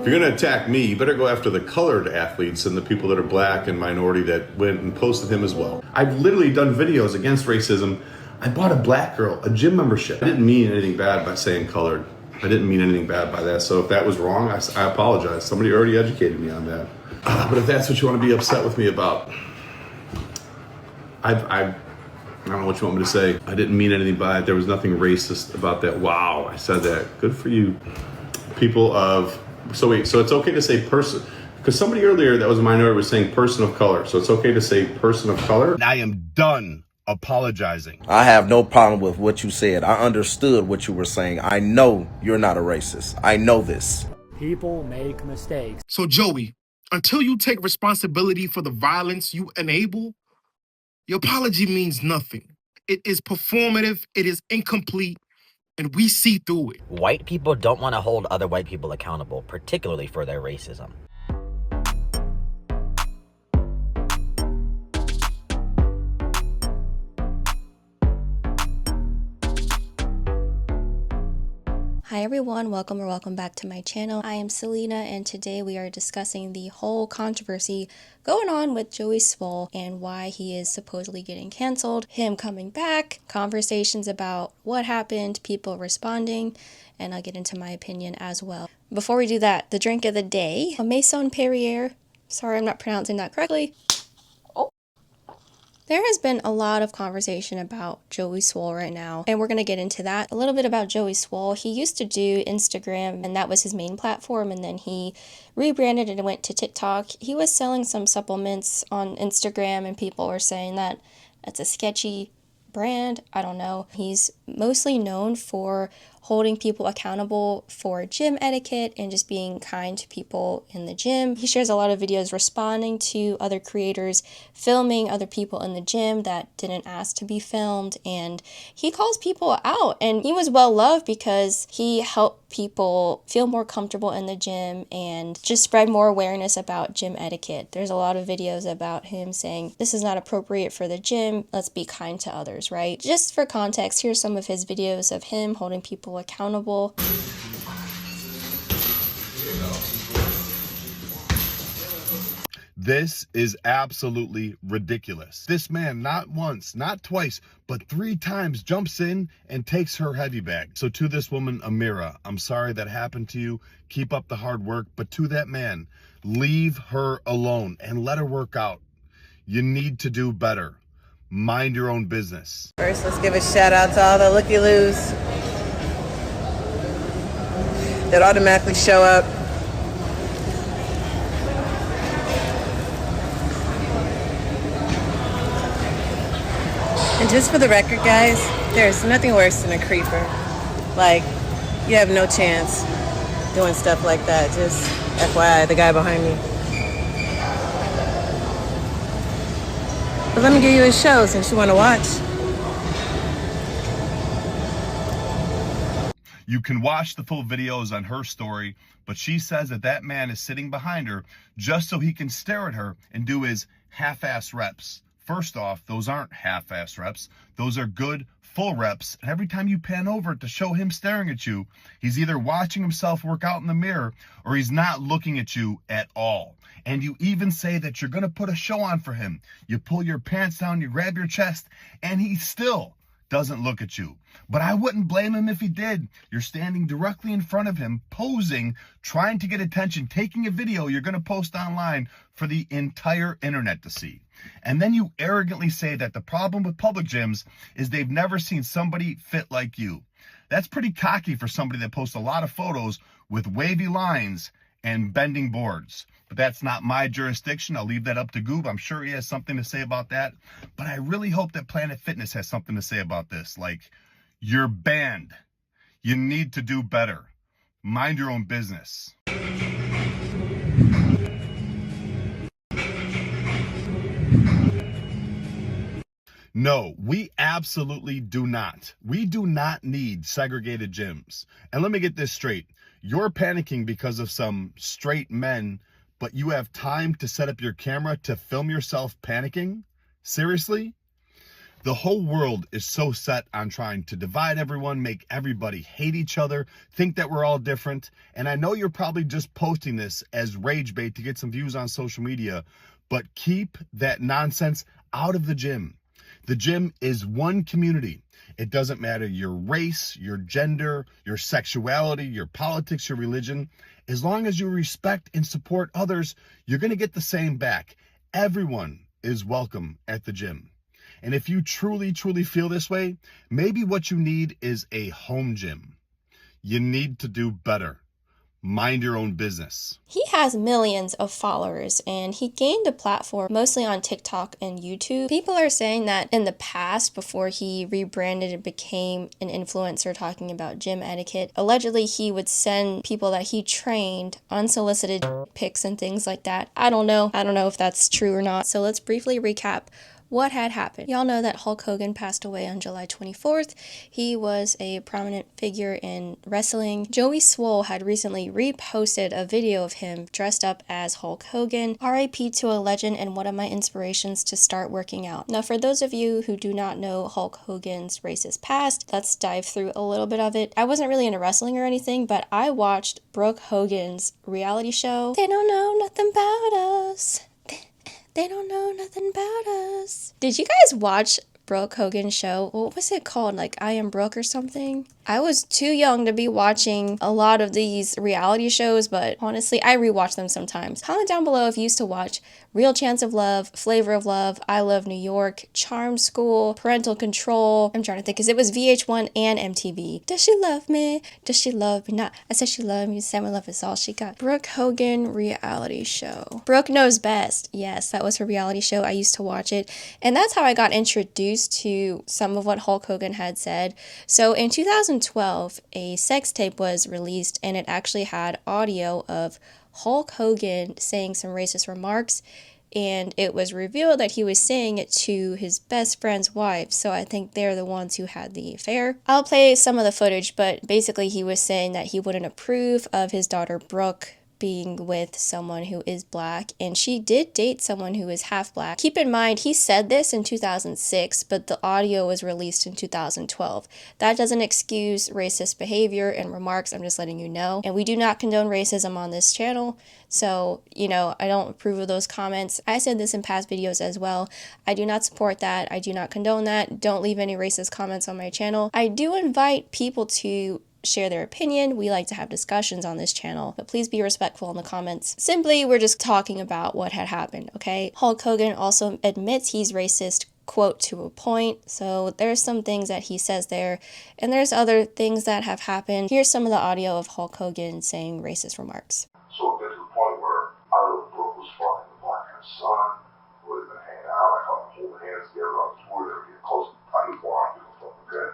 you're going to attack me, you better go after the colored athletes and the people that are black and minority that went and posted him as well. I've literally done videos against racism. I bought a black girl a gym membership. I didn't mean anything bad by saying colored. I didn't mean anything bad by that. So if that was wrong, I apologize. Somebody already educated me on that. But if that's what you want to be upset with me about, I don't know what you want me to say. I didn't mean anything by it. There was nothing racist about that. Wow, I said that. Good for you. People of, so wait, so it's okay to say person, because somebody earlier that was a minority was saying person of color. So it's okay to say person of color. I am done apologizing. I have no problem with what you said. I understood what you were saying. I know you're not a racist. I know this. People make mistakes. So Joey, until you take responsibility for the violence you enable, your apology means nothing. It is performative, it is incomplete, and we see through it. White people don't want to hold other white people accountable, particularly for their racism. Hi everyone, welcome back to my channel. I am Selena and today we are discussing the whole controversy going on with Joey Swoll and why he is supposedly getting canceled, him coming back, conversations about what happened, people responding, and I'll get into my opinion as well. Before we do that, the drink of the day, a Maison Perrier. Sorry I'm not pronouncing that correctly. There has been a lot of conversation about Joey Swoll right now, and we're going to get into that. A little bit about Joey Swoll. He used to do Instagram, and that was his main platform, and then he rebranded and went to TikTok. He was selling some supplements on Instagram, and people were saying that that's a sketchy brand. I don't know. He's mostly known for holding people accountable for gym etiquette and just being kind to people in the gym. He shares a lot of videos responding to other creators, filming other people in the gym that didn't ask to be filmed, and he calls people out. And he was well loved because he helped people feel more comfortable in the gym and just spread more awareness about gym etiquette. There's a lot of videos about him saying, this is not appropriate for the gym, let's be kind to others, right? Just for context, here's some of his videos of him holding people accountable. This is absolutely ridiculous. This man not once, not twice, but 3 times jumps in and takes her heavy bag. So to this woman, Amira, I'm sorry that happened to you. Keep up the hard work. But to that man, leave her alone and let her work out. You need to do better. Mind your own business. First, let's give a shout out to all the looky-loos that automatically show up. And just for the record, guys, there's nothing worse than a creeper. Like, you have no chance doing stuff like that. Just FYI, the guy behind me. But let me give you a show since you want to watch. You can watch the full videos on her story, but she says that that man is sitting behind her just so he can stare at her and do his half-ass reps. First off, those aren't half-ass reps. Those are good, full reps. And every time you pan over to show him staring at you, he's either watching himself work out in the mirror or he's not looking at you at all. And you even say that you're going to put a show on for him. You pull your pants down, you grab your chest, and he still doesn't look at you. But I wouldn't blame him if he did. You're standing directly in front of him, posing, trying to get attention, taking a video you're going to post online for the entire internet to see. And then you arrogantly say that the problem with public gyms is they've never seen somebody fit like you. That's pretty cocky for somebody that posts a lot of photos with wavy lines and bending boards. But that's not my jurisdiction. I'll leave that up to Goob. I'm sure he has something to say about that. But I really hope that Planet Fitness has something to say about this. Like, you're banned. You need to do better. Mind your own business. No, we absolutely do not. We do not need segregated gyms. And let me get this straight. You're panicking because of some straight men, but you have time to set up your camera to film yourself panicking? Seriously? The whole world is so set on trying to divide everyone, make everybody hate each other, think that we're all different. And I know you're probably just posting this as rage bait to get some views on social media, but keep that nonsense out of the gym. The gym is one community. It doesn't matter your race, your gender, your sexuality, your politics, your religion. As long as you respect and support others, you're going to get the same back. Everyone is welcome at the gym. And if you truly, truly feel this way, maybe what you need is a home gym. You need to do better. Mind your own business. He has millions of followers and he gained a platform mostly on TikTok and YouTube. People are saying that in the past, before he rebranded and became an influencer talking about gym etiquette, allegedly he would send people that he trained unsolicited pics and things like that. I don't know if that's true or not. So let's briefly recap what had happened. Y'all know that Hulk Hogan passed away on July 24th. He was a prominent figure in wrestling. Joey Swoll had recently reposted a video of him dressed up as Hulk Hogan. RIP to a legend and one of my inspirations to start working out. Now, for those of you who do not know Hulk Hogan's racist past, let's dive through a little bit of it. I wasn't really into wrestling or anything, but I watched Brooke Hogan's reality show. They don't know nothing about us. They don't know nothing about us. Did you guys watch Brooke Hogan's show? What was it called? Like I Am Brooke or something? I was too young to be watching a lot of these reality shows, but honestly, I rewatch them sometimes. Comment down below if you used to watch Real Chance of Love, Flavor of Love, I Love New York, Charm School, Parental Control. I'm trying to think because it was VH1 and MTV. Does she love me? Does she love me not? I said she loved me. Said my love is all she got. Brooke Hogan reality show. Brooke Knows Best. Yes, that was her reality show. I used to watch it. And that's how I got introduced to some of what Hulk Hogan had said. So in 2012, a sex tape was released and it actually had audio of Hulk Hogan saying some racist remarks, and it was revealed that he was saying it to his best friend's wife, so I think they're the ones who had the affair. I'll play some of the footage, but basically he was saying that he wouldn't approve of his daughter Brooke being with someone who is black, and she did date someone who is half black. Keep in mind, he said this in 2006, but the audio was released in 2012. That doesn't excuse racist behavior and remarks, I'm just letting you know. And we do not condone racism on this channel, so, you know, I don't approve of those comments. I said this in past videos as well. I do not support that. I do not condone that. Don't leave any racist comments on my channel. I do invite people to share their opinion. We like to have discussions on this channel, but please be respectful in the comments. Simply, we're just talking about what had happened, okay? Hulk Hogan also admits he's racist, quote, to a point. So there's some things that he says there, and there's other things that have happened. Here's some of the audio of Hulk Hogan saying racist remarks. So it gets to the point where I really Brooke was fucking the black guy's son, where they've been hanging out, I caught them holding hands together on tour, they were getting close. I knew why I'm doing fucking good.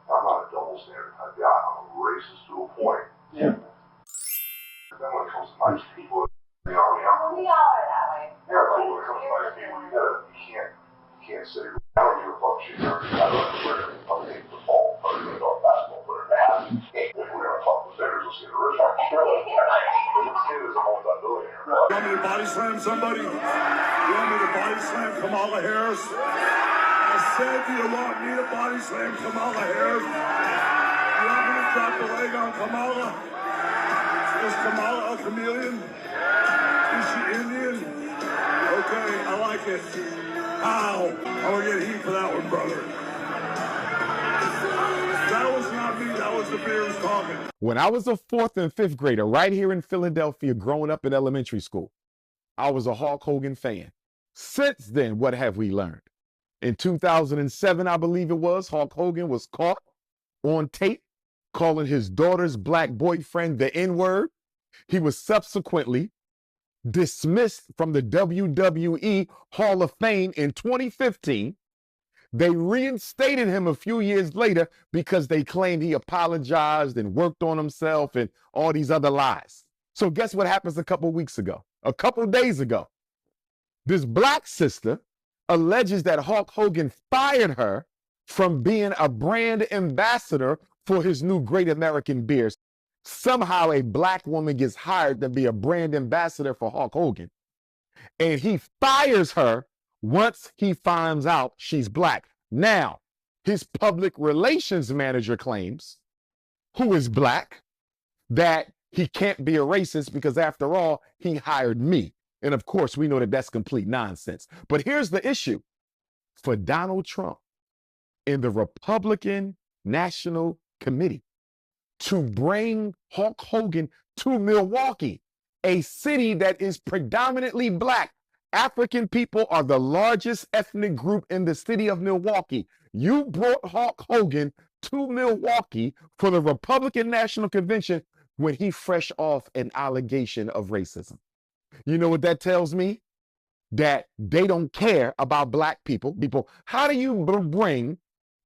I'm not a double standard type guy. I'm a racist to a point. Yeah. And then when it comes to nice people, you know, We all are that way. yeah, like when it comes to nice people, you can't say, I don't give a fuck shit. I don't care. I'm a football player, I'm a basketball player. If we're gonna fuck with beggars, let's get a rich one. This kid is a multi-billionaire. You want me to body slam somebody? You want me to body slam Kamala Harris? I said, do you want me to body slam Kamala Harris? You want me to drop the leg on Kamala? Is Kamala a chameleon? Is she Indian? Okay, I like it. Ow! I'm gonna get heat for that one, brother. That was not me, that was the beers talking. When I was a 4th and 5th grader right here in Philadelphia growing up in elementary school, I was a Hulk Hogan fan. Since then, what have we learned? In 2007, I believe it was, Hulk Hogan was caught on tape calling his daughter's black boyfriend the N-word. He was subsequently dismissed from the WWE Hall of Fame in 2015. They reinstated him a few years later because they claimed he apologized and worked on himself and all these other lies. So guess what happens a couple weeks ago? A couple days ago, this black sister alleges that Hulk Hogan fired her from being a brand ambassador for his new Great American Beers. Somehow a black woman gets hired to be a brand ambassador for Hulk Hogan, and he fires her once he finds out she's black. Now, his public relations manager claims, who is black, that he can't be a racist because after all, he hired me. And of course, we know that that's complete nonsense. But here's the issue. For Donald Trump and the Republican National Committee to bring Hulk Hogan to Milwaukee, a city that is predominantly black. African people are the largest ethnic group in the city of Milwaukee. You brought Hulk Hogan to Milwaukee for the Republican National Convention when he fresh off an allegation of racism. You know what that tells me? That they don't care about black people. How do you bring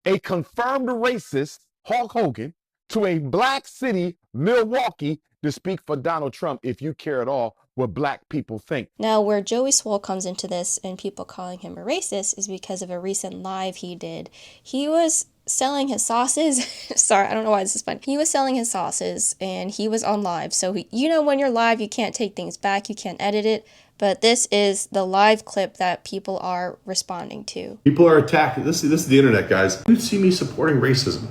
a confirmed racist, Hulk Hogan, to a black city, Milwaukee, to speak for Donald Trump if you care at all what black people think? Now, where Joey Swoll comes into this and people calling him a racist is because of a recent live he did. He was selling his sauces. Sorry, I don't know why this is fun. He was selling his sauces and he was on live. So, you know, when you're live, you can't take things back. You can't edit it. But this is the live clip that people are responding to. People are attacking. This is the internet, guys. You see me supporting racism.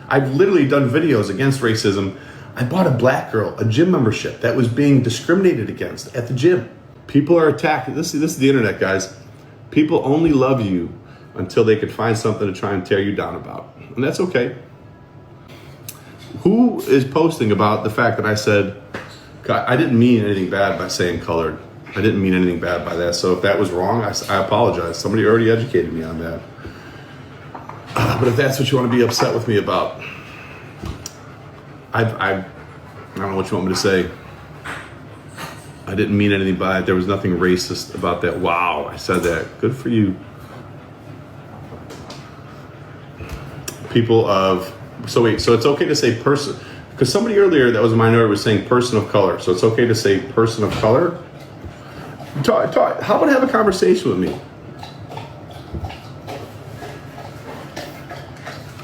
I've literally done videos against racism. I bought a black girl a gym membership that was being discriminated against at the gym. People are attacking. This is the internet, guys. People only love you until they could find something to try and tear you down about. And that's okay. Who is posting about the fact that I said, God, I didn't mean anything bad by saying colored. I didn't mean anything bad by that. So if that was wrong, I apologize. Somebody already educated me on that. But if that's what you want to be upset with me about, I don't know what you want me to say. I didn't mean anything by it. There was nothing racist about that. Wow, I said that. Good for you. People of, so it's okay to say person, because somebody earlier that was a minority was saying person of color. So it's okay to say person of color. How about have a conversation with me?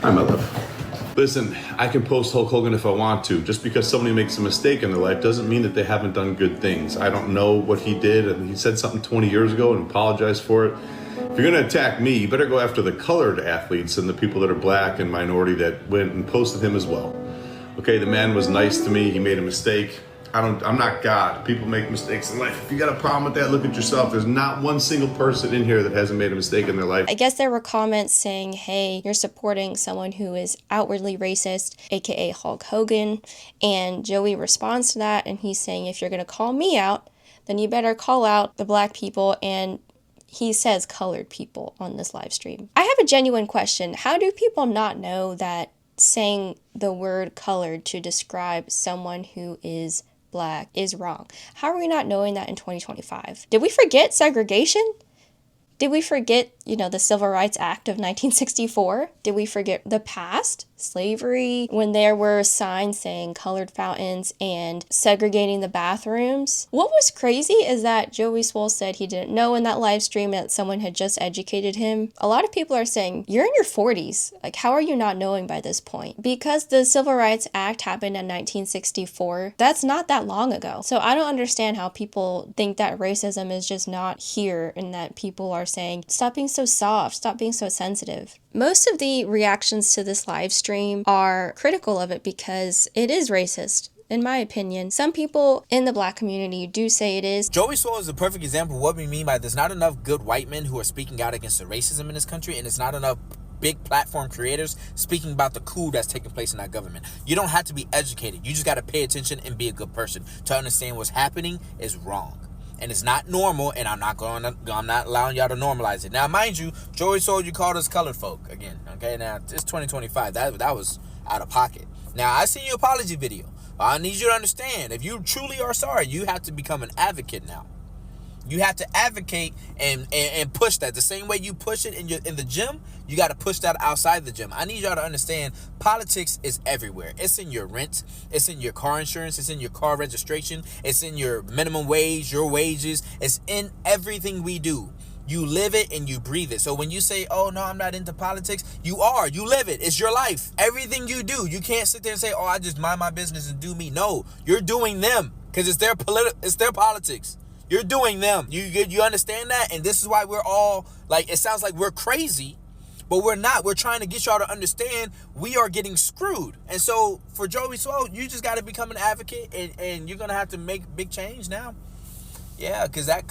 Hi, my love. Listen, I can post Hulk Hogan if I want to. Just because somebody makes a mistake in their life doesn't mean that they haven't done good things. I don't know what he did, and he said something 20 years ago and apologized for it. If you're going to attack me, you better go after the colored athletes and the people that are black and minority that went and posted him as well. Okay, the man was nice to me. He made a mistake. I'm not God. People make mistakes in life. If you got a problem with that, look at yourself. There's not one single person in here that hasn't made a mistake in their life. I guess there were comments saying, hey, you're supporting someone who is outwardly racist, aka Hulk Hogan. And Joey responds to that and he's saying, if you're going to call me out, then you better call out the black people, and he says colored people on this live stream. I have a genuine question. How do people not know that saying the word colored to describe someone who is black is wrong? How are we not knowing that in 2025? Did we forget segregation? Did we forget, the Civil Rights Act of 1964? Did we forget the past? Slavery, when there were signs saying colored fountains and segregating the bathrooms. What was crazy is that Joey Swoll said he didn't know in that live stream that someone had just educated him. A lot of people are saying, you're in your 40s. Like, how are you not knowing by this point? Because the Civil Rights Act happened in 1964. That's not that long ago. So I don't understand how people think that racism is just not here and that people are saying, stop being so soft, stop being so sensitive. Most of the reactions to this live stream are critical of it because it is racist. In my opinion, some people in the black community do say it is. Joey Swoll is a perfect example of what we mean by there's not enough good white men who are speaking out against the racism in this country, and it's not enough big platform creators speaking about the coup that's taking place in our government. You don't have to be educated. You just got to pay attention and be a good person to understand what's happening is wrong. And it's not normal, and I'm not allowing y'all to normalize it. Now, mind you, Joey Swoll, you called us colored folk again. Okay, now it's 2025. That was out of pocket. Now, I seen your apology video. I need you to understand, if you truly are sorry, you have to become an advocate now. You have to advocate and push that. The same way you push it in the gym, you got to push that outside the gym. I need y'all to understand politics is everywhere. It's in your rent. It's in your car insurance. It's in your car registration. It's in your minimum wage, your wages. It's in everything we do. You live it and you breathe it. So when you say, oh, no, I'm not into politics, you are. You live it. It's your life. Everything you do. You can't sit there and say, oh, I just mind my business and do me. No, you're doing them because it's their politics. You're doing them. You understand that? And this is why we're all like, it sounds like we're crazy But we're not. We're trying to get y'all to understand we are getting screwed. And so for Joey Swoll, you just got to become an advocate, and you're going to have to make big change now. Yeah, because that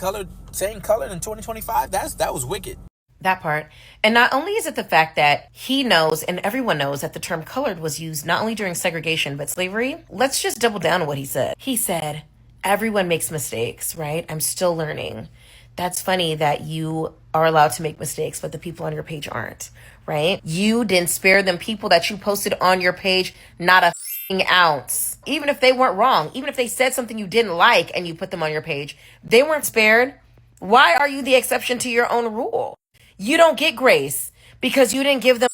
saying colored in 2025, that was wicked. That part. And not only is it the fact that he knows and everyone knows that the term colored was used not only during segregation but slavery, let's just double down on what he said. He said, everyone makes mistakes, right? I'm still learning. That's funny that you are allowed to make mistakes, but the people on your page aren't, right? You didn't spare them people that you posted on your page, not a ounce. Even if they weren't wrong, even if they said something you didn't like and you put them on your page, they weren't spared. Why are you the exception to your own rule? You don't get grace because you didn't give them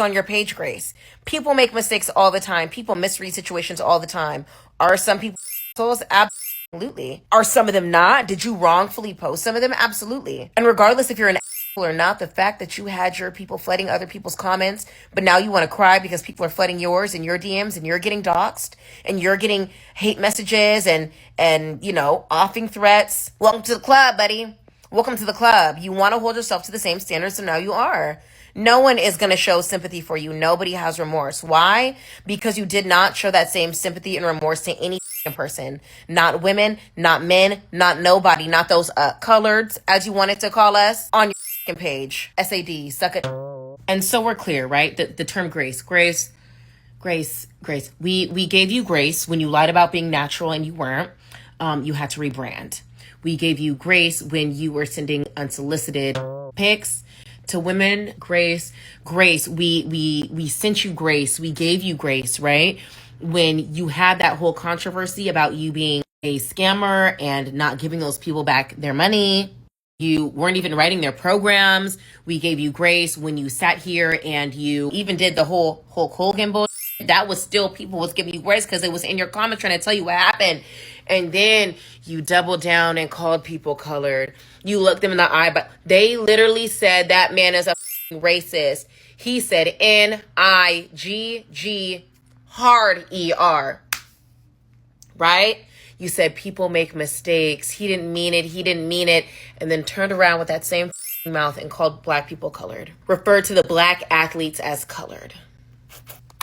on your page grace. People make mistakes all the time. People misread situations all the time. Are some people assholes? Absolutely. Are some of them not? Did you wrongfully post some of them? Absolutely. And regardless if you're an asshole or not, the fact that you had your people flooding other people's comments, but now you want to cry because people are flooding yours and your DMs and you're getting doxxed and you're getting hate messages and you know, offing threats. Welcome to the club, buddy. Welcome to the club. You want to hold yourself to the same standards, so now you are. No one is going to show sympathy for you. Nobody has remorse. Why? Because you did not show that same sympathy and remorse to any person. Not women, not men, not nobody, not those coloreds, as you wanted to call us, on your page. SAD, suck it. And so we're clear, right? The term grace. We gave you grace when you lied about being natural and you weren't. You had to rebrand. We gave you grace when you were sending unsolicited pics to women. Grace. We sent you grace. We gave you grace, right? When you had that whole controversy about you being a scammer and not giving those people back their money. You weren't even writing their programs. We gave you grace when you sat here and you even did the whole Hulk Hogan bullshit. That was still, people was giving you grace because it was in your comments trying to tell you what happened. And then you doubled down and called people colored. You looked them in the eye, but they literally said that man is a racist. He said N-I-G-G hard E-R. Right? You said people make mistakes. He didn't mean it. And then turned around with that same mouth and called black people colored. Referred to the black athletes as colored.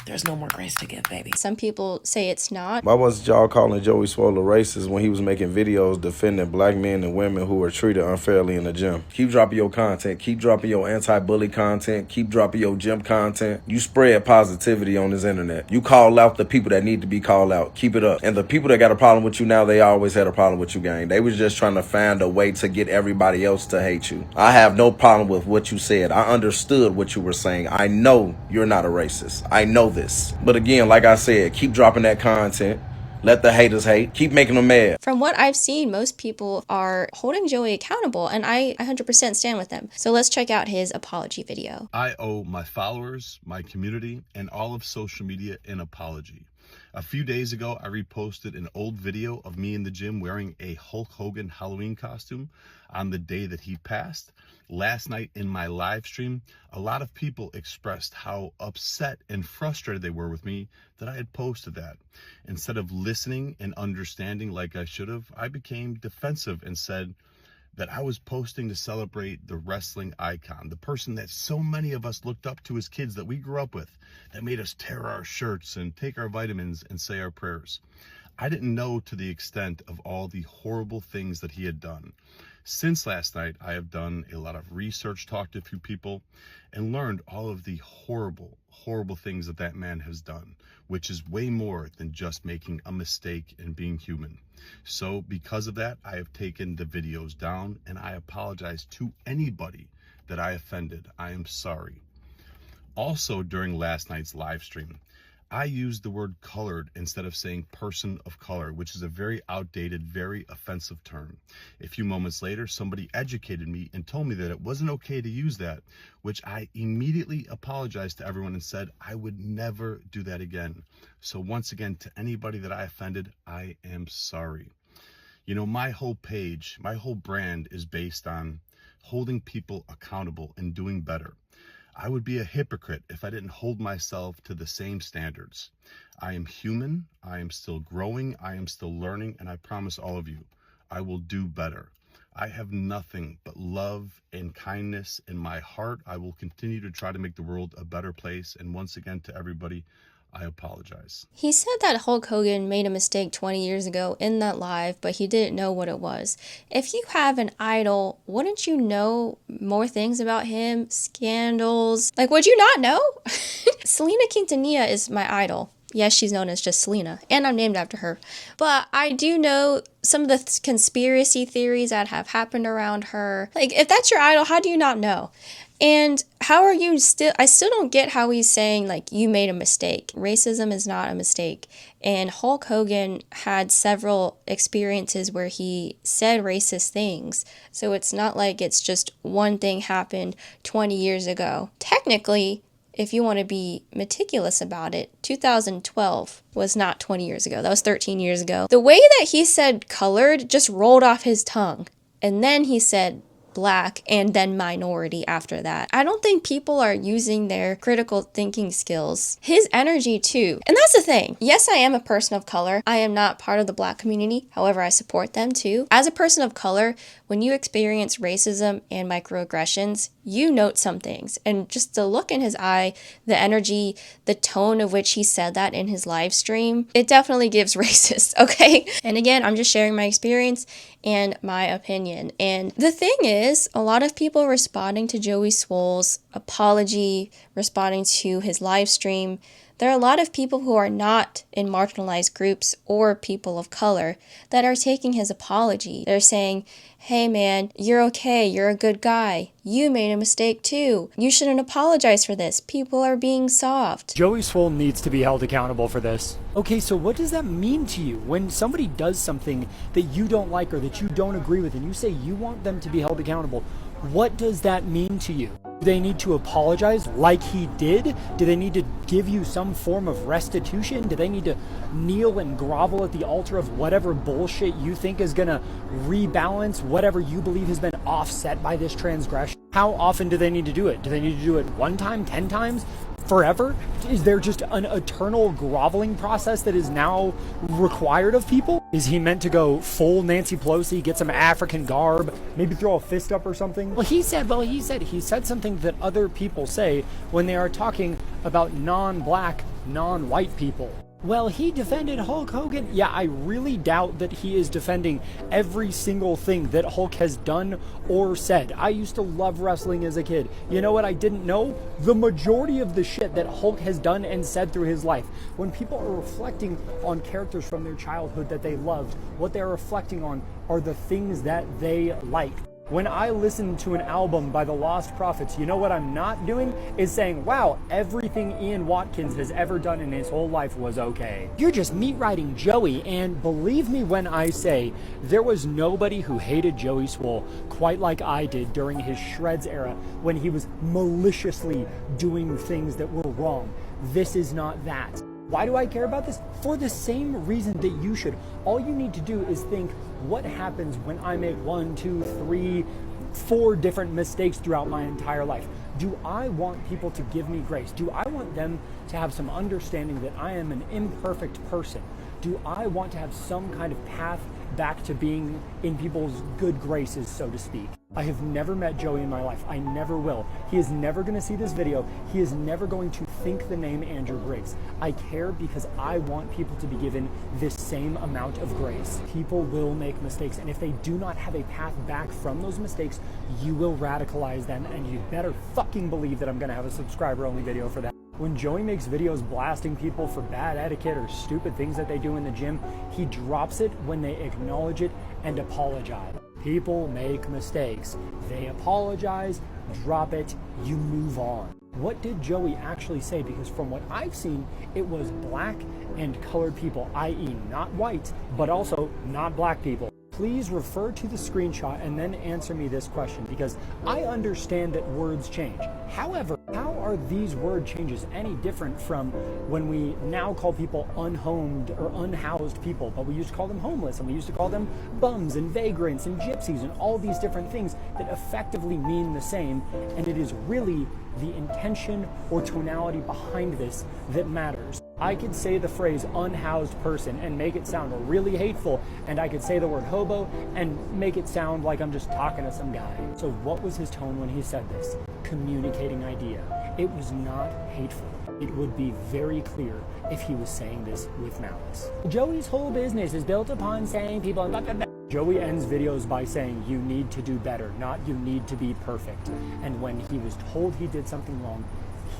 There's no more grace to give, baby. Some people say it's not. Why wasn't y'all calling Joey Swoll a racist when he was making videos defending black men and women who were treated unfairly in the gym? Keep dropping your content. Keep dropping your anti-bully content. Keep dropping your gym content. You spread positivity on this internet. You call out the people that need to be called out. Keep it up. And the people that got a problem with you now, they always had a problem with you, gang. They was just trying to find a way to get everybody else to hate you. I have no problem with what you said. I understood what you were saying. I know you're not a racist. I know this. But again, like I said, keep dropping that content. Let the haters hate. Keep making them mad. From what I've seen, most people are holding Joey accountable, and I 100% stand with them. So let's check out his apology video. I owe my followers, my community, and all of social media an apology. A few days ago, I reposted an old video of me in the gym wearing a Hulk Hogan Halloween costume on the day that he passed. Last night in my live stream, a lot of people expressed how upset and frustrated they were with me that I had posted that. Instead of listening and understanding like I should have, I became defensive and said that I was posting to celebrate the wrestling icon, the person that so many of us looked up to as kids that we grew up with, that made us tear our shirts and take our vitamins and say our prayers. I didn't know to the extent of all the horrible things that he had done. Since last night, I have done a lot of research, talked to a few people, and learned all of the horrible, horrible things that that man has done, which is way more than just making a mistake and being human. So because of that, I have taken the videos down, and I apologize to anybody that I offended. I am sorry. Also, during last night's live stream, I used the word colored instead of saying person of color, which is a very outdated, very offensive term. A few moments later, somebody educated me and told me that it wasn't okay to use that, which I immediately apologized to everyone and said I would never do that again. So once again, to anybody that I offended, I am sorry. You know, my whole page, my whole brand is based on holding people accountable and doing better. I would be a hypocrite if I didn't hold myself to the same standards. I am human, I am still growing, I am still learning, and I promise all of you, I will do better. I have nothing but love and kindness in my heart. I will continue to try to make the world a better place. And once again, to everybody, I apologize. He said that Hulk Hogan made a mistake 20 years ago in that live, but he didn't know what it was. If you have an idol, wouldn't you know more things about him? Scandals? Like, would you not know? Selena Quintanilla is my idol. Yes, she's known as just Selena, and I'm named after her. But I do know some of the conspiracy theories that have happened around her. Like, if that's your idol, how do you not know? And how are you I still don't get how he's saying, like, you made a mistake. Racism is not a mistake. And Hulk Hogan had several experiences where he said racist things. So it's not like it's just one thing happened 20 years ago. Technically, if you want to be meticulous about it, 2012 was not 20 years ago. That was 13 years ago. The way that he said colored just rolled off his tongue. And then he said black and then minority after that. I don't think people are using their critical thinking skills. His energy too. And that's the thing. Yes, I am a person of color. I am not part of the black community. However, I support them too. As a person of color, when you experience racism and microaggressions, you note some things. And just the look in his eye, the energy, the tone of which he said that in his live stream, it definitely gives racist, okay? And again, I'm just sharing my experience and my opinion. And the thing is, a lot of people responding to Joey Swoll's apology, responding to his live stream, there are a lot of people who are not in marginalized groups or people of color that are taking his apology. They're saying, hey man, you're okay, you're a good guy. You made a mistake too. You shouldn't apologize for this. People are being soft. Joey Swoll needs to be held accountable for this. Okay, so what does that mean to you? When somebody does something that you don't like or that you don't agree with and you say you want them to be held accountable, what does that mean to you? Do they need to apologize like he did? Do they need to give you some form of restitution? Do they need to kneel and grovel at the altar of whatever bullshit you think is gonna rebalance whatever you believe has been offset by this transgression? How often do they need to do it? Do they need to do it 1 time, 10 times? Forever? Is there just an eternal groveling process that is now required of people? Is he meant to go full Nancy Pelosi, get some African garb, maybe throw a fist up or something? He said something that other people say when they are talking about non-black, non-white people. Well, he defended Hulk Hogan. Yeah, I really doubt that he is defending every single thing that Hulk has done or said. I used to love wrestling as a kid. You know what I didn't know? The majority of the shit that Hulk has done and said through his life. When people are reflecting on characters from their childhood that they loved, what they're reflecting on are the things that they liked. When I listen to an album by the Lost Prophets, you know what I'm not doing? Is saying, wow, everything Ian Watkins has ever done in his whole life was okay. You're just meat riding Joey, and believe me when I say, there was nobody who hated Joey Swoll quite like I did during his Shreds era when he was maliciously doing things that were wrong. This is not that. Why do I care about this? For the same reason that you should. All you need to do is think, what happens when I make 1, 2, 3, 4 different mistakes throughout my entire life? Do I want people to give me grace? Do I want them to have some understanding that I am an imperfect person? Do I want to have some kind of path back to being in people's good graces, so to speak? I have never met Joey in my life. I never will. He is never going to see this video. He is never going to think the name Andrew Briggs. I care because I want people to be given this same amount of grace. People will make mistakes, and if they do not have a path back from those mistakes, you will radicalize them, and you better fucking believe that I'm going to have a subscriber-only video for that. When Joey makes videos blasting people for bad etiquette or stupid things that they do in the gym, he drops it when they acknowledge it and apologize. People make mistakes. They apologize, drop it, you move on. What did Joey actually say? Because from what I've seen, it was black and colored people, i.e. not white, but also not black people. Please refer to the screenshot and then answer me this question, because I understand that words change. However, how are these word changes any different from when we now call people unhomed or unhoused people, but we used to call them homeless, and we used to call them bums and vagrants and gypsies and all these different things that effectively mean the same, and it is really the intention or tonality behind this that matters. I could say the phrase unhoused person and make it sound really hateful, and I could say the word hobo and make it sound like I'm just talking to some guy. So what was his tone when he said this? Communicating idea. It was not hateful. It would be very clear if he was saying this with malice. Joey's whole business is built upon saying people... Joey ends videos by saying you need to do better, not you need to be perfect. And when he was told he did something wrong,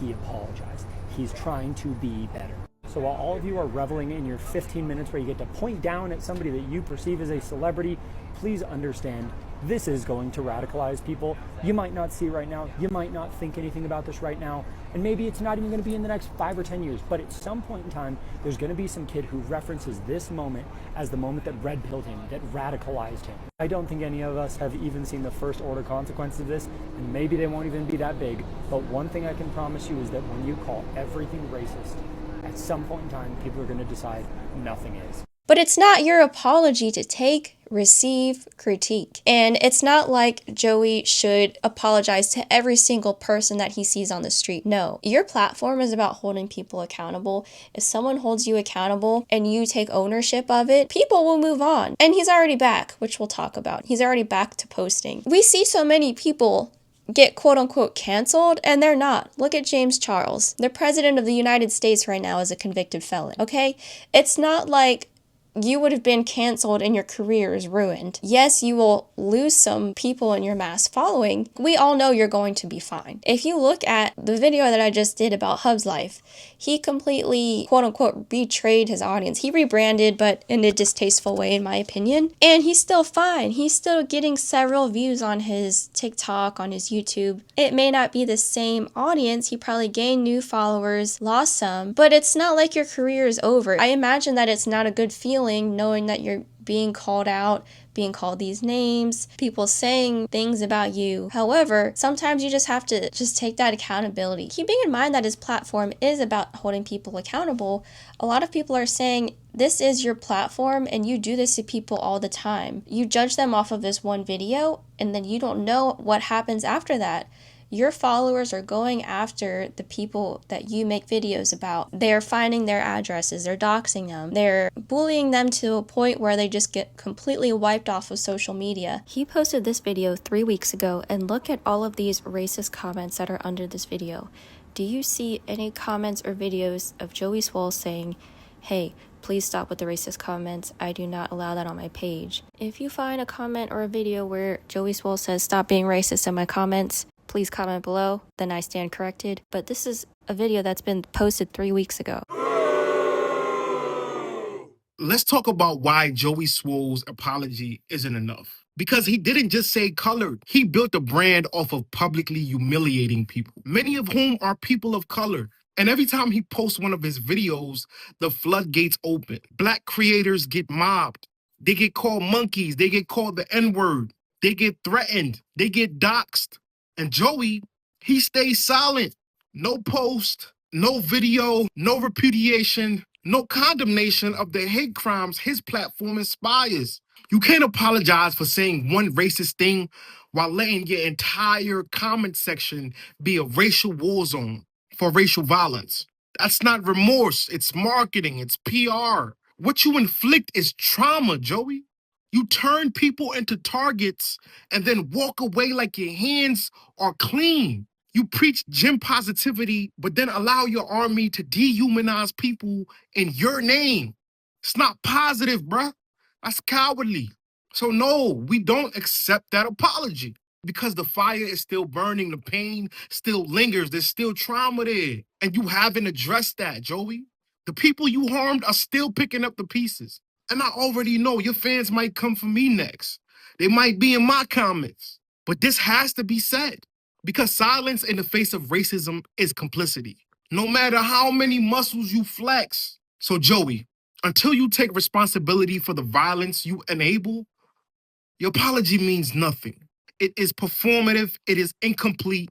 he apologized. He's trying to be better. So while all of you are reveling in your 15 minutes where you get to point down at somebody that you perceive as a celebrity, please understand this is going to radicalize people. You might not see right now, you might not think anything about this right now, and maybe it's not even going to be in the next 5 or 10 years, but at some point in time, there's going to be some kid who references this moment as the moment that red pilled him, that radicalized him. I don't think any of us have even seen the first order consequences of this, and maybe they won't even be that big, but one thing I can promise you is that when you call everything racist, at some point in time, people are going to decide nothing is. But it's not your apology to take, receive, critique. And it's not like Joey should apologize to every single person that he sees on the street. No, your platform is about holding people accountable. If someone holds you accountable and you take ownership of it, people will move on. And he's already back, which we'll talk about. He's already back to posting. We see so many people get quote-unquote canceled, and they're not. Look at James Charles. The president of the United States right now is a convicted felon, okay? It's not like you would have been canceled and your career is ruined. Yes, you will lose some people in your mass following. We all know you're going to be fine. If you look at the video that I just did about Hub's life, he completely, quote unquote, betrayed his audience. He rebranded, but in a distasteful way, in my opinion. And he's still fine. He's still getting several views on his TikTok, on his YouTube. It may not be the same audience. He probably gained new followers, lost some, but it's not like your career is over. I imagine that it's not a good feeling knowing that you're being called out, being called these names, people saying things about you. However, sometimes you just have to take that accountability. Keeping in mind that his platform is about holding people accountable, a lot of people are saying this is your platform and you do this to people all the time. You judge them off of this one video and then you don't know what happens after that. Your followers are going after the people that you make videos about. They're finding their addresses, they're doxing them, they're bullying them to a point where they just get completely wiped off of social media. He posted this video 3 weeks ago, and look at all of these racist comments that are under this video. Do you see any comments or videos of Joey Swoll saying, hey, please stop with the racist comments, I do not allow that on my page? If you find a comment or a video where Joey Swoll says stop being racist in my comments, please comment below, then I stand corrected. But this is a video that's been posted 3 weeks ago. Let's talk about why Joey Swoll's apology isn't enough. Because he didn't just say colored. He built a brand off of publicly humiliating people, many of whom are people of color. And every time he posts one of his videos, the floodgates open. Black creators get mobbed. They get called monkeys. They get called the N-word. They get threatened. They get doxxed. And Joey, he stays silent. No post, no video, no repudiation, no condemnation of the hate crimes his platform inspires. You can't apologize for saying one racist thing while letting your entire comment section be a racial war zone for racial violence. That's not remorse, it's marketing, it's PR. What you inflict is trauma, Joey. You turn people into targets and then walk away like your hands are clean. You preach gym positivity, but then allow your army to dehumanize people in your name. It's not positive, bruh. That's cowardly. So no, we don't accept that apology because the fire is still burning. The pain still lingers. There's still trauma there. And you haven't addressed that, Joey. The people you harmed are still picking up the pieces. And I already know your fans might come for me next. They might be in my comments. But this has to be said because silence in the face of racism is complicity, no matter how many muscles you flex. So Joey, until you take responsibility for the violence you enable, your apology means nothing. It is performative, it is incomplete,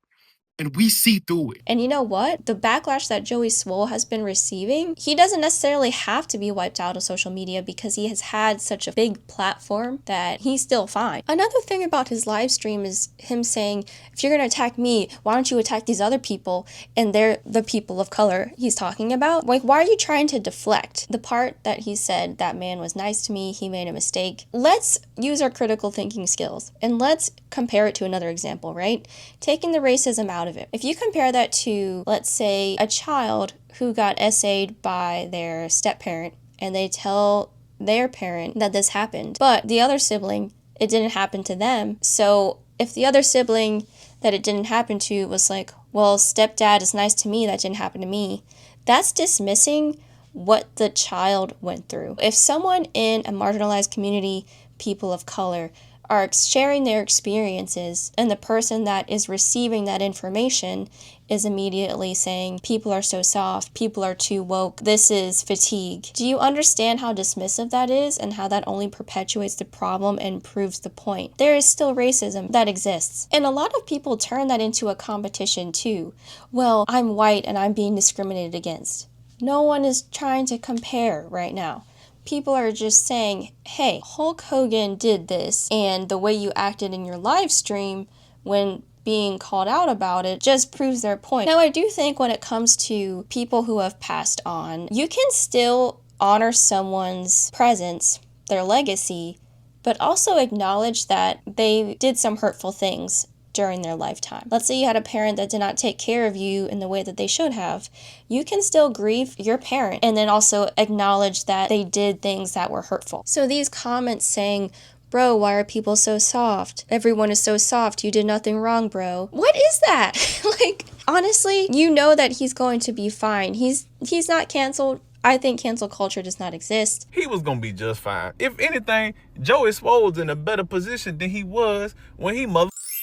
and we see through it. And you know what? The backlash that Joey Swoll has been receiving, he doesn't necessarily have to be wiped out of social media because he has had such a big platform that he's still fine. Another thing about his live stream is him saying, if you're going to attack me, why don't you attack these other people? And they're the people of color he's talking about. Like, why are you trying to deflect? The part that he said, that man was nice to me, he made a mistake. Let's use our critical thinking skills and let's compare it to another example, right? Taking the racism out of it. If you compare that to, let's say, a child who got essayed by their step-parent and they tell their parent that this happened, but the other sibling, it didn't happen to them. So if the other sibling that it didn't happen to was like, well, stepdad is nice to me, that didn't happen to me, that's dismissing what the child went through. If someone in a marginalized community, people of color, are sharing their experiences and the person that is receiving that information is immediately saying, people are so soft, people are too woke, this is fatigue. Do you understand how dismissive that is and how that only perpetuates the problem and proves the point? There is still racism that exists. And a lot of people turn that into a competition too. Well, I'm white and I'm being discriminated against. No one is trying to compare right now. People are just saying, hey, Hulk Hogan did this, and the way you acted in your live stream when being called out about it just proves their point. Now, I do think when it comes to people who have passed on, you can still honor someone's presence, their legacy, but also acknowledge that they did some hurtful things during their lifetime. Let's say you had a parent that did not take care of you in the way that they should have. You can still grieve your parent and then also acknowledge that they did things that were hurtful. So these comments saying, bro, why are people so soft? Everyone is so soft. You did nothing wrong, bro. What is that? Like, honestly, you know that he's going to be fine. He's not canceled. I think cancel culture does not exist. He was going to be just fine. If anything, Joey Swoll was in a better position than he was when he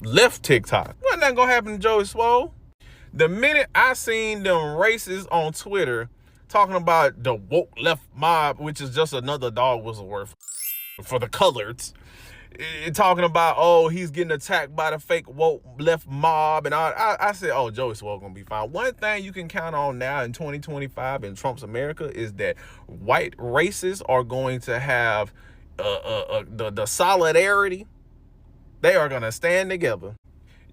left TikTok. Wasn't that gonna happen to Joey Swoll? The minute I seen them racists on Twitter talking about the woke left mob, which is just another dog whistle word for the coloreds, talking about, oh, he's getting attacked by the fake woke left mob, and I said, oh, Joey Swoll gonna be fine. One thing you can count on now in 2025 in Trump's America is that white racists are going to have the solidarity. They are going to stand together.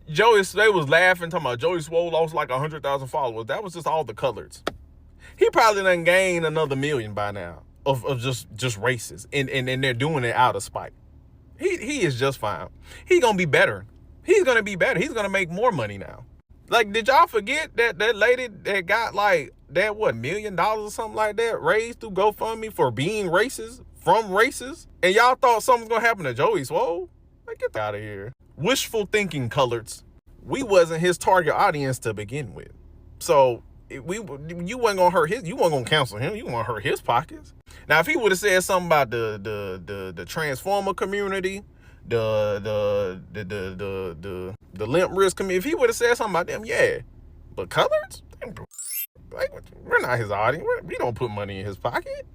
They was laughing, talking about Joey Swoll lost like 100,000 followers. That was just all the coloreds. He probably done gained another million by now of just races. And they're doing it out of spite. He is just fine. He's going to be better. He's going to be better. He's going to make more money now. Like, did y'all forget that lady that got like that, $1 million or something like that raised through GoFundMe for being racist, from racists? And y'all thought something was going to happen to Joey Swoll? Like, get out of here. Wishful thinking, coloreds. We wasn't his target audience to begin with. So you wasn't gonna hurt his, you wasn't gonna cancel him, you want to hurt his pockets. Now if he would have said something about the transformer community, the limp wrist community, if he would have said something about them, yeah. But coloreds? Like, we're not his audience. We don't put money in his pocket.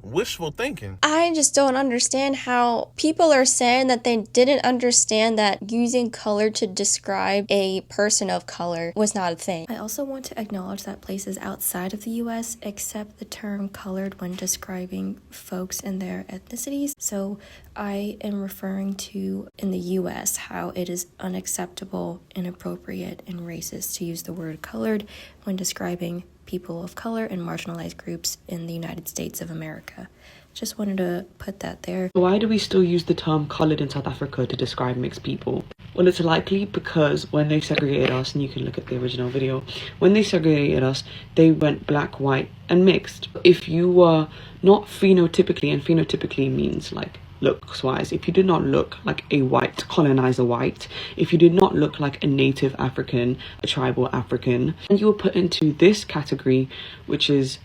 Wishful thinking. I just don't understand how people are saying that they didn't understand that using color to describe a person of color was not a thing. I also want to acknowledge that places outside of the US accept the term colored when describing folks and their ethnicities. So I am referring to in the US how it is unacceptable, inappropriate, and racist to use the word colored when describing people of color and marginalized groups in the United States of America. Just wanted to put that there. Why do we still use the term coloured in South Africa to describe mixed people? Well, it's likely because when they segregated us, and you can look at the original video, when they segregated us, they went black, white, and mixed. If you were not phenotypically, and phenotypically means like looks-wise, if you did not look like a white colonizer white, if you did not look like a native African, a tribal African, and you were put into this category, which is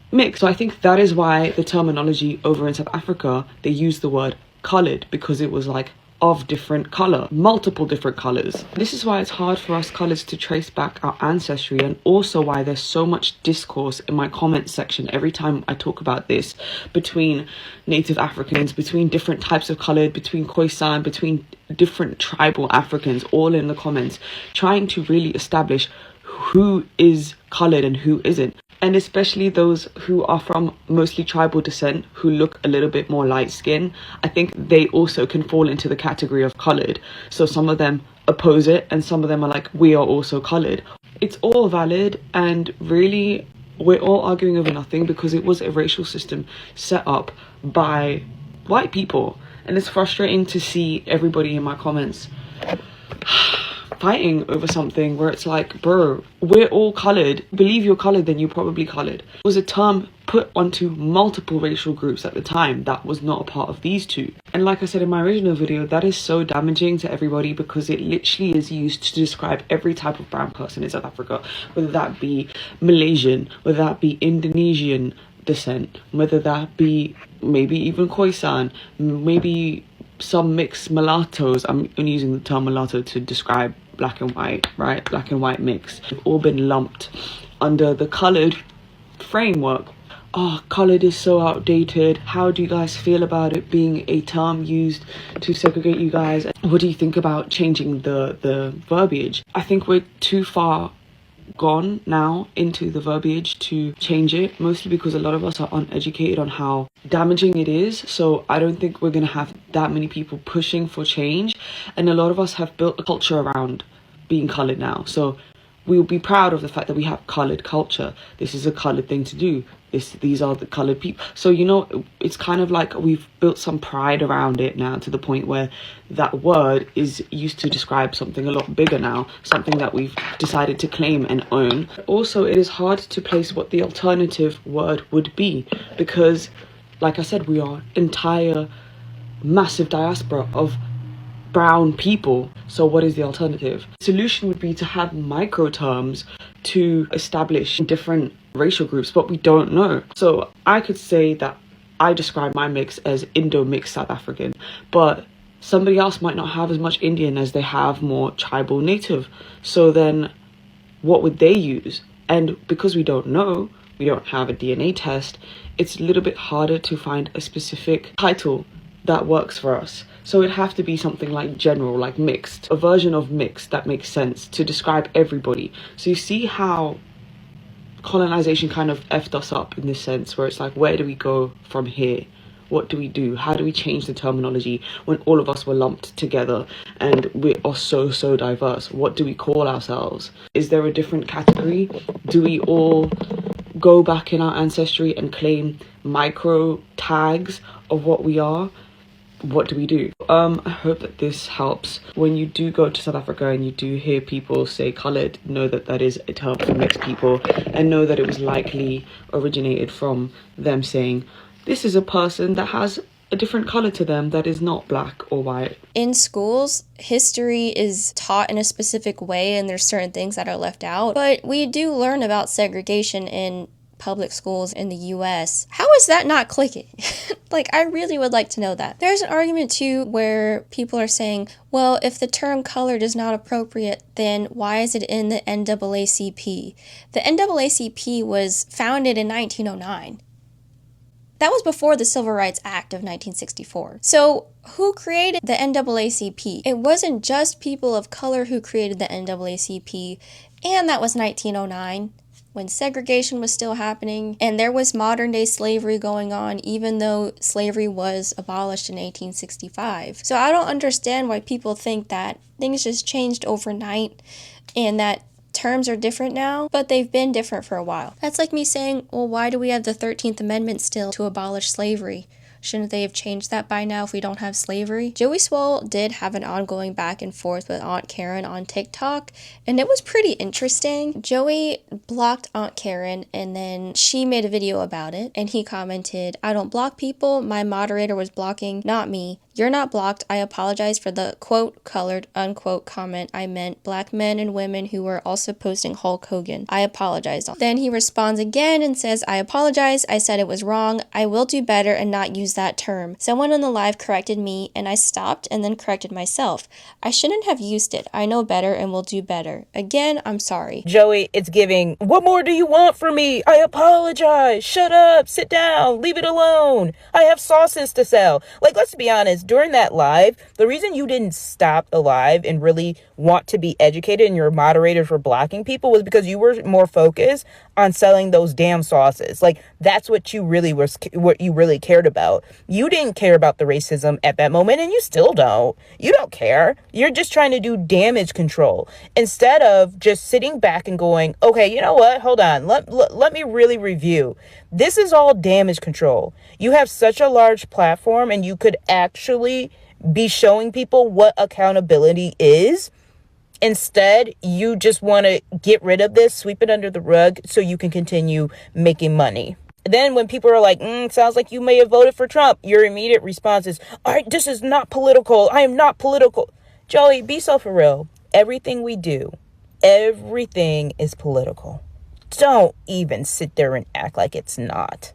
mixed. So I think that is why the terminology over in South Africa, they use the word coloured, because it was like, of different color, multiple different colors. This is why it's hard for us colors to trace back our ancestry, and also why there's so much discourse in my comment section every time I talk about this, between Native Africans, between different types of colored, between Khoisan, between different tribal Africans, all in the comments, trying to really establish who is colored and who isn't. And especially those who are from mostly tribal descent, who look a little bit more light skinned, I think they also can fall into the category of colored. So some of them oppose it, and some of them are like, we are also colored. It's all valid, and really we're all arguing over nothing, because it was a racial system set up by white people. And it's frustrating to see everybody in my comments fighting over something where it's like, bro, we're all colored. Believe you're colored, then you're probably colored. It was a term put onto multiple racial groups at the time that was not a part of these two. And like I said in my original video, that is so damaging to everybody, because it literally is used to describe every type of brown person in South Africa, whether that be Malaysian, whether that be Indonesian descent, whether that be maybe even Khoisan, maybe some mixed mulattoes. I'm only using the term mulatto to describe black and white, right? Black and white mix. They've all been lumped under the colored framework. Oh, colored is so outdated. How do you guys feel about it being a term used to segregate you guys? What do you think about changing the verbiage? I think we're too far gone now into the verbiage to change it, mostly because a lot of us are uneducated on how damaging it is. So I don't think we're gonna have that many people pushing for change, and a lot of us have built a culture around being colored now. So we'll be proud of the fact that we have colored culture. This is a colored thing to do. These are the colored people. So, you know, it's kind of like we've built some pride around it now, to the point where that word is used to describe something a lot bigger now, something that we've decided to claim and own. Also, it is hard to place what the alternative word would be, because, like I said, we are entire massive diaspora of brown people. So what is the alternative? The solution would be to have micro terms to establish different racial groups, but we don't know. So I could say that I describe my mix as Indo-mixed South African, but somebody else might not have as much Indian as they have more tribal native. So then what would they use? And because we don't know, we don't have a DNA test, it's a little bit harder to find a specific title that works for us. So it'd have to be something like general, like mixed, a version of mixed that makes sense to describe everybody. So you see how colonization kind of effed us up in this sense, where it's like, where do we go from here? What do we do? How do we change the terminology when all of us were lumped together and we are so diverse? What do we call ourselves? Is there a different category? Do we all go back in our ancestry and claim micro tags of what we are? What do we do? I hope that this helps. When you do go to South Africa and you do hear people say colored, know that that is a term for mixed people, and know that it was likely originated from them saying, this is a person that has a different color to them that is not black or white. In schools, history is taught in a specific way, and there's certain things that are left out, but we do learn about segregation in public schools in the US. How is that not clicking? Like, I really would like to know that. There's an argument too where people are saying, well, if the term colored is not appropriate, then why is it in the NAACP? The NAACP was founded in 1909. That was before the Civil Rights Act of 1964. So who created the NAACP? It wasn't just people of color who created the NAACP, and that was 1909. When segregation was still happening, and there was modern day slavery going on, even though slavery was abolished in 1865. So I don't understand why people think that things just changed overnight and that terms are different now, but they've been different for a while. That's like me saying, well, why do we have the 13th Amendment still to abolish slavery? Shouldn't they have changed that by now if we don't have slavery? Joey Swoll did have an ongoing back and forth with Aunt Karen on TikTok, and it was pretty interesting. Joey blocked Aunt Karen, and then she made a video about it, and he commented, I don't block people, my moderator was blocking, not me. You're not blocked. I apologize for the quote colored unquote comment. I meant black men and women who were also posting Hulk Hogan. I apologize. Then he responds again and says, I apologize. I said it was wrong. I will do better and not use that term. Someone on the live corrected me and I stopped and then corrected myself. I shouldn't have used it. I know better and will do better. Again, I'm sorry. Joey, it's giving, what more do you want from me? I apologize. Shut up. Sit down. Leave it alone. I have sauces to sell. Like, let's be honest, during that live, the reason you didn't stop the live and really want to be educated and your moderators were blocking people was because you were more focused on selling those damn sauces. Like, that's what you really cared about. You didn't care about the racism at that moment, and you still don't. You don't care. You're just trying to do damage control instead of just sitting back and going, okay, you know what? Hold on. Let me really review. This is all damage control. You have such a large platform and you could actually be showing people what accountability is. Instead, you just want to get rid of this, sweep it under the rug so you can continue making money. Then when people are like, sounds like you may have voted for Trump, your immediate response is, all right, this is not political. I am not political. Joey, be so for real. Everything we do, everything is political. Don't even sit there and act like it's not.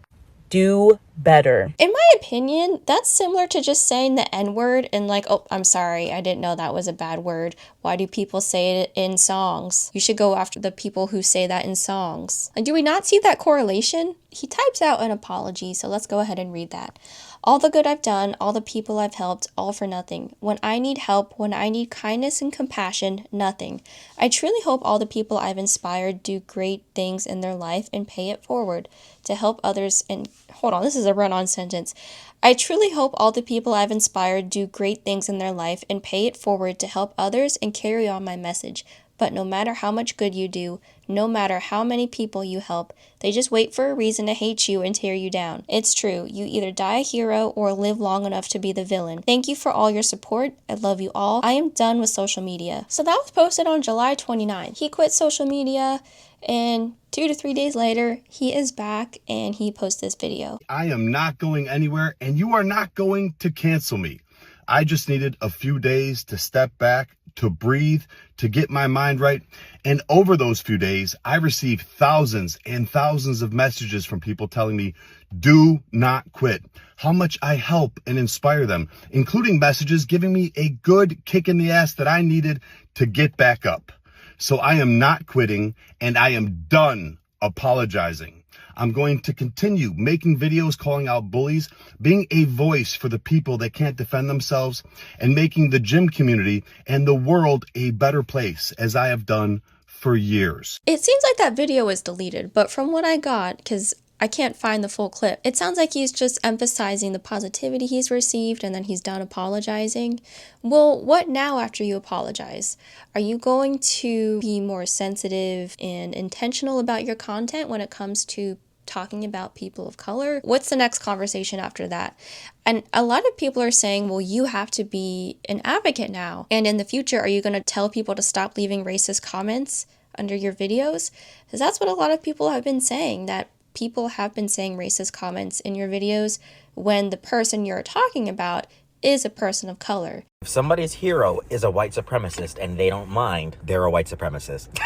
Do better. In my opinion, that's similar to just saying the N-word and like, oh, I'm sorry, I didn't know that was a bad word. Why do people say it in songs? You should go after the people who say that in songs. And do we not see that correlation? He types out an apology, so let's go ahead and read that. All the good I've done, all the people I've helped, all for nothing. When I need help, when I need kindness and compassion, nothing. I truly hope all the people I've inspired do great things in their life and pay it forward to help others. And hold on, this is a run-on sentence. I truly hope all the people I've inspired do great things in their life and pay it forward to help others and carry on my message. But no matter how much good you do, no matter how many people you help, they just wait for a reason to hate you and tear you down. It's true. You either die a hero or live long enough to be the villain. Thank you for all your support. I love you all. I am done with social media. So that was posted on July 29th. He quit social media and 2 to 3 days later, he is back and he posts this video. I am not going anywhere and you are not going to cancel me. I just needed a few days to step back, to breathe, to get my mind right. And over those few days, I received thousands and thousands of messages from people telling me, do not quit. How much I help and inspire them, including messages giving me a good kick in the ass that I needed to get back up. So I am not quitting and I am done apologizing. I'm going to continue making videos calling out bullies, being a voice for the people that can't defend themselves, and making the gym community and the world a better place, as I have done for years. It seems like that video was deleted, but from what I got, because I can't find the full clip, it sounds like he's just emphasizing the positivity he's received and then he's done apologizing. Well, what now after you apologize? Are you going to be more sensitive and intentional about your content when it comes to talking about people of color? What's the next conversation after that? And a lot of people are saying, well, you have to be an advocate now. And in the future, are you going to tell people to stop leaving racist comments under your videos? Because that's what a lot of people have been saying, that people have been saying racist comments in your videos when the person you're talking about is a person of color. If somebody's hero is a white supremacist and they don't mind, they're a white supremacist.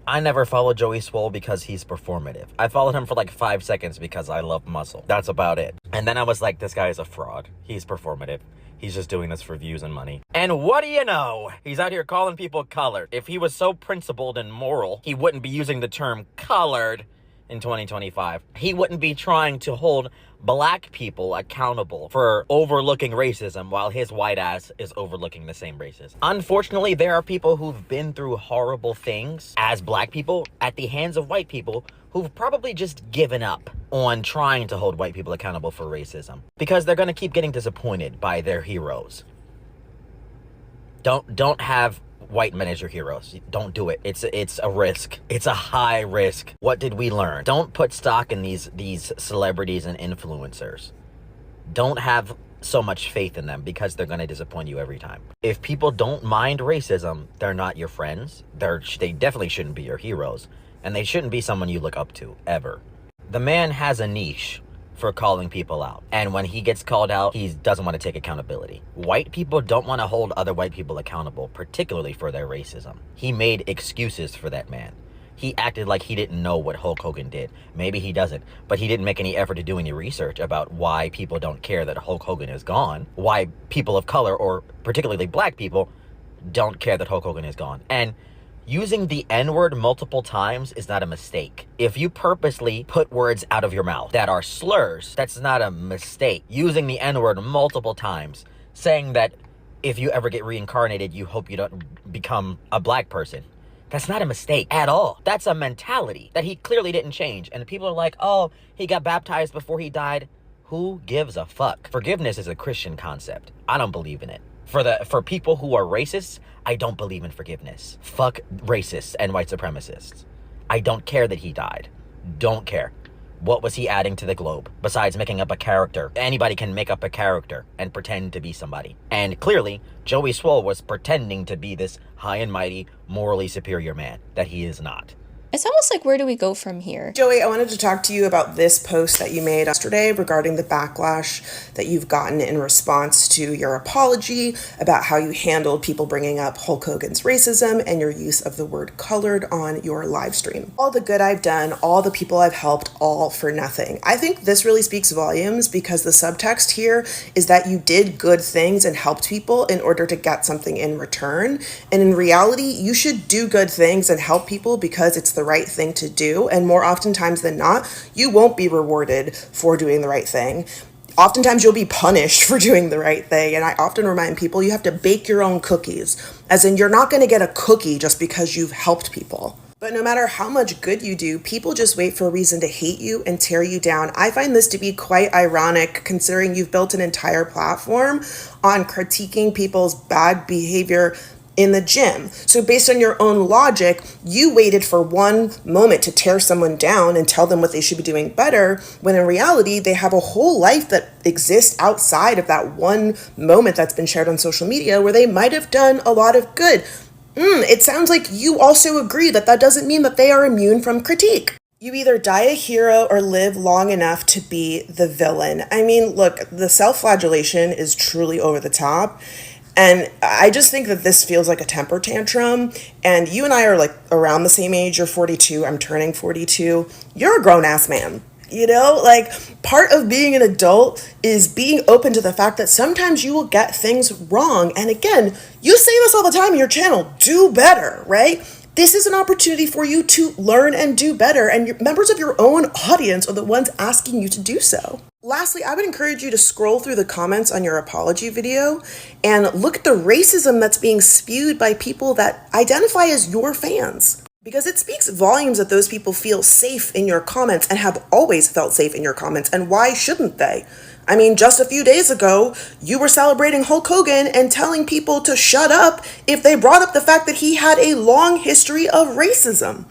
I never followed Joey Swoll because he's performative. I followed him for like 5 seconds because I love muscle. That's about it. And then I was like, this guy is a fraud. He's performative. He's just doing this for views and money. And what do you know? He's out here calling people colored. If he was so principled and moral, he wouldn't be using the term colored in 2025. He wouldn't be trying to hold black people accountable for overlooking racism while his white ass is overlooking the same racism. Unfortunately, there are people who've been through horrible things as black people at the hands of white people who've probably just given up on trying to hold white people accountable for racism because they're going to keep getting disappointed by their heroes. Don't have white men as your heroes. Don't do it. It's a risk. It's a high risk. What did we learn? Don't put stock in these celebrities and influencers. Don't have so much faith in them because they're going to disappoint you every time. If people don't mind racism, they're not your friends. They definitely shouldn't be your heroes, and they shouldn't be someone you look up to ever. The man has a niche. for calling people out. And when he gets called out, he doesn't want to take accountability. White people don't want to hold other white people accountable, particularly for their racism. He made excuses for that man. He acted like he didn't know what Hulk Hogan did. Maybe he doesn't, but he didn't make any effort to do any research about why people don't care that Hulk Hogan is gone, why people of color, or particularly black people, don't care that Hulk Hogan is gone. And using the N-word multiple times is not a mistake. If you purposely put words out of your mouth that are slurs, that's not a mistake. Using the N-word multiple times, saying that if you ever get reincarnated, you hope you don't become a black person. That's not a mistake at all. That's a mentality that he clearly didn't change. And people are like, oh, he got baptized before he died. Who gives a fuck? Forgiveness is a Christian concept. I don't believe in it. For people who are racists, I don't believe in forgiveness. Fuck racists and white supremacists. I don't care that he died. Don't care. What was he adding to the globe besides making up a character? Anybody can make up a character and pretend to be somebody. And clearly, Joey Swoll was pretending to be this high and mighty, morally superior man that he is not. It's almost like, where do we go from here? Joey, I wanted to talk to you about this post that you made yesterday regarding the backlash that you've gotten in response to your apology about how you handled people bringing up Hulk Hogan's racism and your use of the word colored on your live stream. All the good I've done, all the people I've helped, all for nothing. I think this really speaks volumes because the subtext here is that you did good things and helped people in order to get something in return. And in reality, you should do good things and help people because it's the right thing to do, and more oftentimes than not, you won't be rewarded for doing the right thing. Oftentimes you'll be punished for doing the right thing, and I often remind people you have to bake your own cookies, as in you're not going to get a cookie just because you've helped people. But no matter how much good you do, people just wait for a reason to hate you and tear you down. I find this to be quite ironic considering you've built an entire platform on critiquing people's bad behavior in the gym. So based on your own logic, you waited for one moment to tear someone down and tell them what they should be doing better, when in reality, they have a whole life that exists outside of that one moment that's been shared on social media where they might have done a lot of good. It sounds like you also agree that that doesn't mean that they are immune from critique. You either die a hero or live long enough to be the villain. I mean, look, the self-flagellation is truly over the top. And I just think that this feels like a temper tantrum. And you and I are like around the same age. You're 42. I'm turning 42. You're a grown-ass man. You know, like part of being an adult is being open to the fact that sometimes you will get things wrong. And again, you say this all the time in your channel, do better, right? This is an opportunity for you to learn and do better. And members of your own audience are the ones asking you to do so. Lastly, I would encourage you to scroll through the comments on your apology video and look at the racism that's being spewed by people that identify as your fans. Because it speaks volumes that those people feel safe in your comments and have always felt safe in your comments. And why shouldn't they? I mean, just a few days ago, you were celebrating Hulk Hogan and telling people to shut up if they brought up the fact that he had a long history of racism.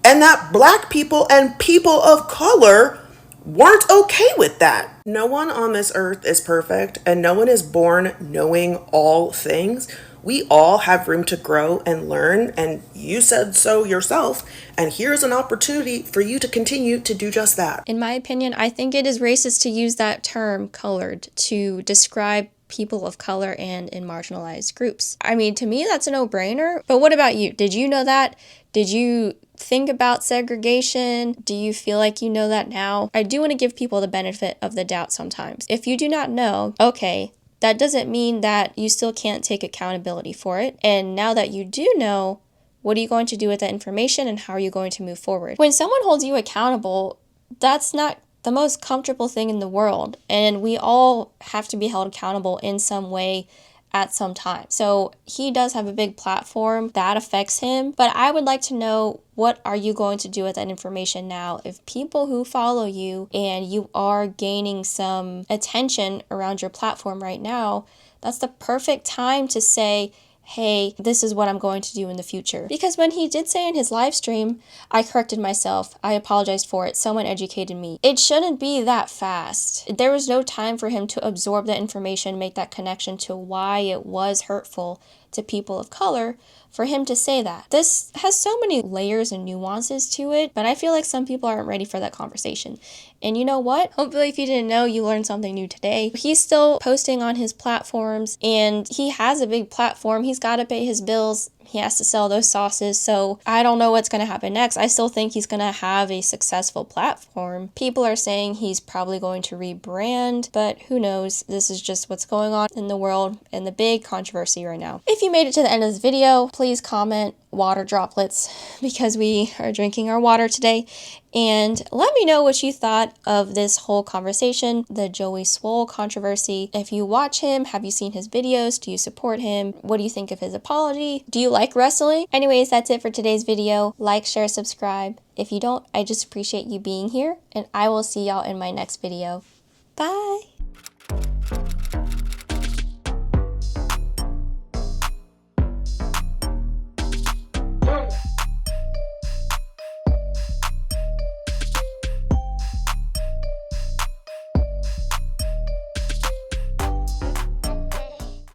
And that black people and people of color weren't okay with that. No one on this earth is perfect, and no one is born knowing all things. We all have room to grow and learn, and you said so yourself, and here's an opportunity for you to continue to do just that. In my opinion, I think it is racist to use that term colored to describe people of color and in marginalized groups. I mean, to me, that's a no-brainer. But what about you? Did you know that? Did you think about segregation? Do you feel like you know that now? I do want to give people the benefit of the doubt sometimes. If you do not know, okay, that doesn't mean that you still can't take accountability for it. And now that you do know, what are you going to do with that information and how are you going to move forward? When someone holds you accountable, that's not the most comfortable thing in the world. And we all have to be held accountable in some way at some time. So he does have a big platform that affects him, but I would like to know, what are you going to do with that information now? If people who follow you and you are gaining some attention around your platform right now, that's the perfect time to say, hey, this is what I'm going to do in the future. Because when he did say in his live stream, I corrected myself, I apologized for it, someone educated me. It shouldn't be that fast. There was no time for him to absorb that information, make that connection to why it was hurtful to people of color for him to say that. This has so many layers and nuances to it, but I feel like some people aren't ready for that conversation. And you know what? Hopefully if you didn't know, you learned something new today. He's still posting on his platforms and he has a big platform. He's got to pay his bills. He has to sell those sauces. So I don't know what's going to happen next. I still think he's going to have a successful platform. People are saying he's probably going to rebrand, but who knows? This is just what's going on in the world and the big controversy right now. If you made it to the end of this video, please comment water droplets because we are drinking our water today. And let me know what you thought of this whole conversation, the Joey Swoll controversy. If you watch him, have you seen his videos? Do you support him? What do you think of his apology? Do you like wrestling? Anyways, that's it for today's video. Like, share, subscribe. If you don't, I just appreciate you being here, and I will see y'all in my next video. Bye!